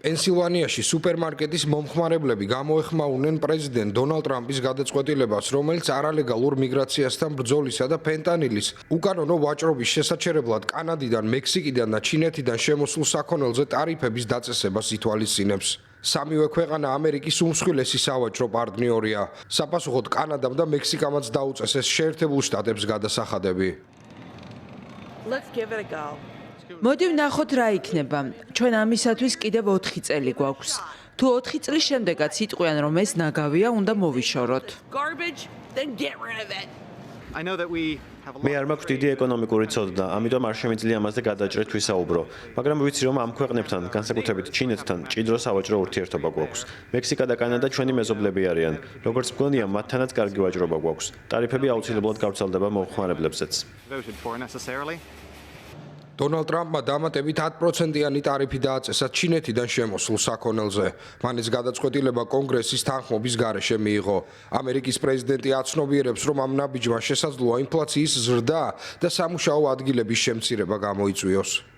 პენსილვანიაში სუპერმარკეტის მომხმარებლები გამოეხმაურნენ პრეზიდენტ დონალდ ტრამპის გადაწყვეტილებას, რომელიც არალეგალურ მიგრაციასთან ბრძოლისა და ფენტანილის უკანონო ვაჭრობის შესაჩერებლად კანადიდან, მექსიკიდან და ჩინეთიდან შემოსულ საქონელზე ტარიფების დაწესებას ითვალისწინებს. სამივე ქვეყანა ამერიკის უმსხვილესი სავაჭრო პარტნიორია. საპასუხოდ კანადამ და მექსიკამაც დაუწესეს შეერთებულ შტატებს გადასახადები. მოდი ვნახოთ რა იქნება. ჩვენ ამისათვის კიდევ 4 წელი გვაქვს. თუ 4 წლის შემდეგაც იტყვიან, რომ ეს ნაგავია, უნდა მოვიშოროთ. მე არ მაქვს დიდი ეკონომიკური ცოდნა, ამიტომ არ შემიძლია ამაზე გადაჭრით ვისაუბრო. მაგრამ ვიცი, რომ ამ ქვეყნებთან, განსაკუთრებით ჩინეთთან, ჭიდრო სავაჭრო ურთიერთობა გვაქვს. მექსიკა და კანადა ჩვენი მეზობლები არიან. როგორც მგონია, მათთანაც კარგი ვაჭრობა გვაქვს. ტარიფები აუცილებლად გავრცელდება მომხმარებლებსაც. დონალდ ტრამპმა დამატებით 10%-იანი ტარიფი დააწესა ჩინეთიდან შემოსულ საქონელზე. მან ეს გადაწყვეტილება კონგრესის თანხმობის გარეშე მიიღო. ამერიკის პრეზიდენტი აცნობიერებს, რომ ამ ნაბიჯმა შესაძლოა ინფლაციის ზრდა და სამუშაო ადგილების შემცირება გამოიწვიოს.